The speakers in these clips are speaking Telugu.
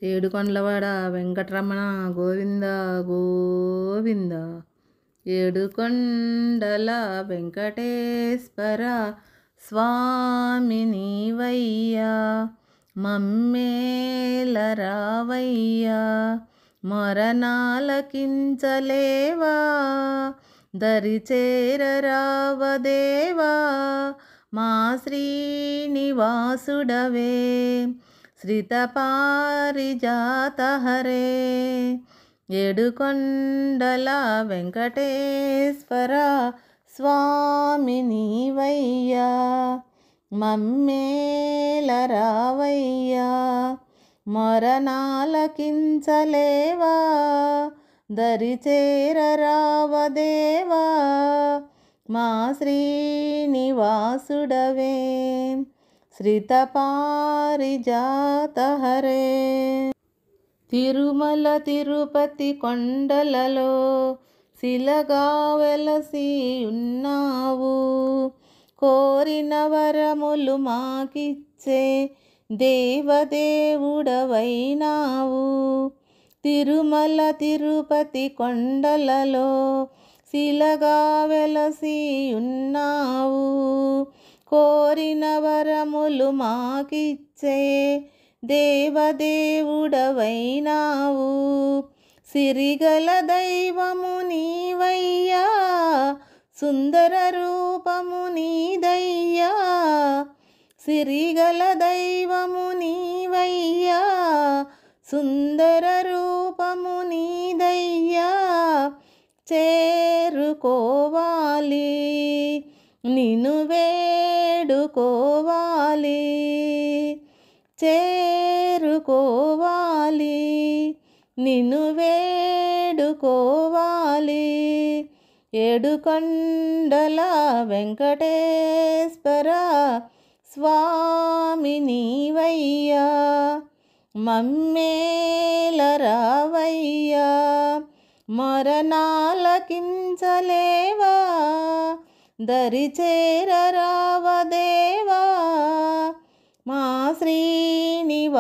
ఏడుకొండలవాడ వెంకటరమణ గోవింద గోవింద. ఏడుకొండల వెంకటేశ్వర స్వామి నీవయ్యా, మమ్మేలరావయ్యా, మొరనాలకించలేవా, దరిచేరరావదేవా, మా శ్రీనివాసుడవే, శ్రితపారిజాత హరే. ఏడుకొండల వెంకటేశ్వర స్వామి నీవయ్యా, మమ్మేలరావయ్యా, మొరనాలకించలేవా, దరిచేరరావదేవా, మా శ్రీనివాసుడవే, శ్రితపారిజాత హరే. తిరుమల తిరుపతి కొండలలో శిలగా వెలసి ఉన్నావు, కోరిన వరములు మాకిచ్చే దేవదేవుడవైనావు. తిరుమల తిరుపతి కొండలలో శిలగా వెలసి ఉన్నావు, కోరిన వరములు మాకిచ్చే దేవదేవుడవైనావు. సిరిగల దైవము నీవయ్యా, సుందర రూపము నీదయ్యా. సిరిగల దైవము నీవయ్యా, సుందర రూపము నీదయ్యా. చేరుకోవాలి నిన్ను వేడుకోవాలి, చేరుకోవాలి నిన్ను వేడుకోవాలి. ఏడుకొండల వెంకటేశ్వర స్వామి నీవయ్యా, మమ్మేలరావయ్యా, మొరనాలకించలేవా, దరిచేరరావదేవా, మా శ్రీనివాసుడవే,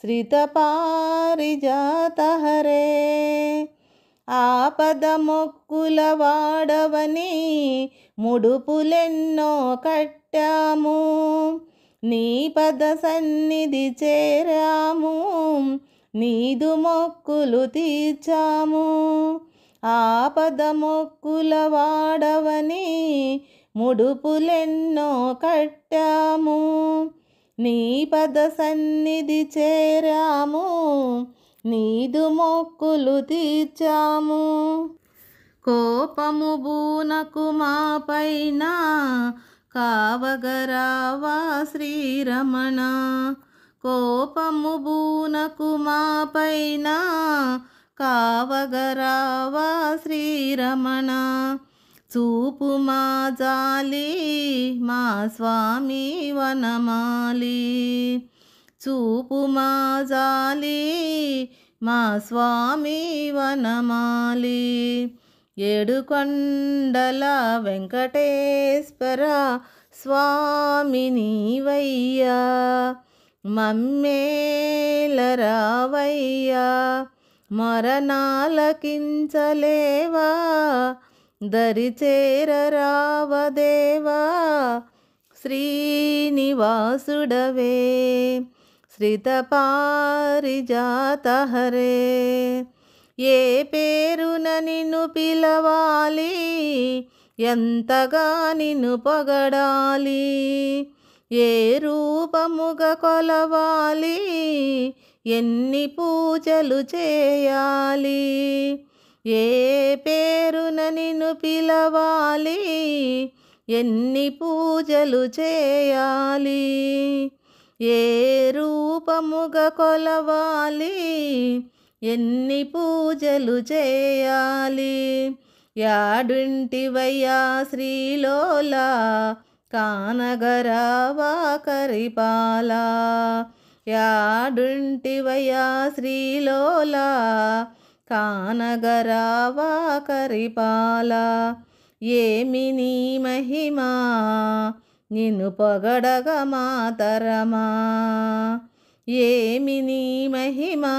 శ్రితపారిజాత హరే. ఆపద మొక్కుల వాడవని ముడుపులెన్నో కట్టాము, నీ పద సన్నిధి చేరాము, నీదు మొక్కులు తీర్చాము. ఆపద మొక్కుల వాడవని ముడుపులెన్నో కట్టాము, నీ పద సన్నిధి చేరాము, నీదు మొక్కులు తీర్చాము. కోపము బూనకు మా పైన కావగరావా శ్రీరమణ, కోపము బూనకు మా పైన కావగరావా శ్రీరమణ. చూపు మా జాలి మా స్వామి వనమాలి, చూపు మా జాలి మా స్వామి వనమాలి. ఏడుకొండల వెంకటేశ్వర స్వామి నీవయ్యా, మమ్మేలరావయ్యా, మొరనాలకించలేవా, దరిచేరరావదేవా, శ్రీనివాసుడవే, శ్రితపారిజాత హరే. ఏ పేరున నిన్ను పిలవాలి, ఎంతగా నిన్ను పొగడాలి, ఏ రూపముగా కొలవాలి, ఎన్ని పూజలు చేయాలి. ఏ పేరున నిన్ను పిలవాలి, ఎన్ని పూజలు చేయాలి, ఏ రూపముగా కొలవాలి, ఎన్ని పూజలు చేయాలి. యాడుంటివయ్యా శ్రీలోలా, కానగరావా కరిపాలా. యాడుంటివయ్యా శ్రీలోలా, కానగరావా కరిపాలా. ఏమి నీ మహిమా, నిన్ను పొగడగ మాతరమా, ఏమి నీ మహిమా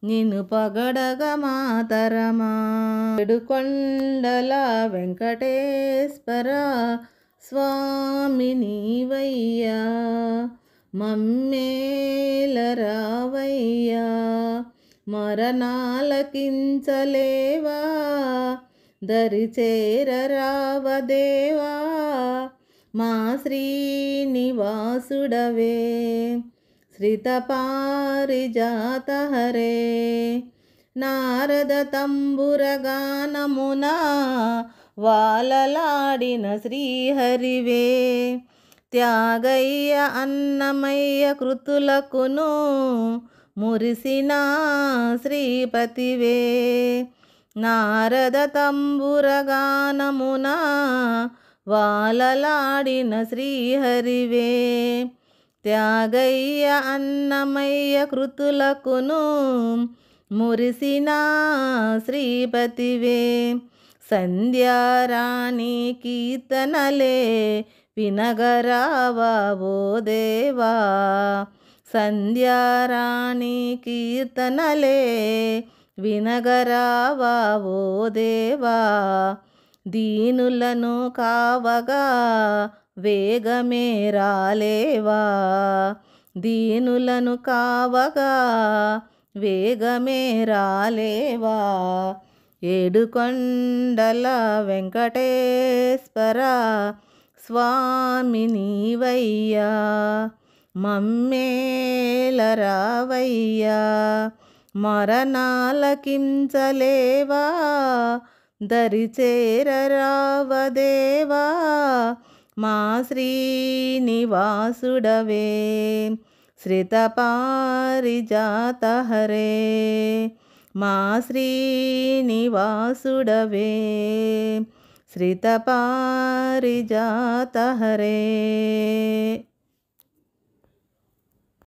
నిన్ను పగడగ మాతరమా. ఏడుకొండల వెంకటేశ్వర స్వామి నీవయ్యా మమ్మేలరావయ్యా. మరణాలకించలేవా దరిచేరరావదేవా మా శ్రీనివాసుడవే. శ్రితపారిజాత హరే నారద తంబురగానమున వాలలాడిన శ్రీహరివే. త్యాగయ్య అన్నమయ్య కృతులకును మురిసిన శ్రీపతివే. నారద తంబురగానమున వాలలాడిన శ్రీహరివే. త్యాగయ్య అన్నమయ్య కృతులకును మురిసిన శ్రీపతివే. సంధ్యారాణి కీర్తనలే వినగరావా ఓ దేవా. సంధ్యారాణి కీర్తనలే వినగరావా ఓ దేవా. దీనులను కావగా వేగమే రాలేవా. దీనులను కావగా వేగమే రాలేవా. ఏడుకొండల వెంకటేశ్వర స్వామి నీవయ్యా మమ్మేలరావయ్యా. మరణాలకించలేవా దరిచేరరావదేవా మా శ్రీనివాసుడవే. శ్రితపారిజాత హరే మా శ్రీనివాసుడవే. శ్రితపారిజాత హరే.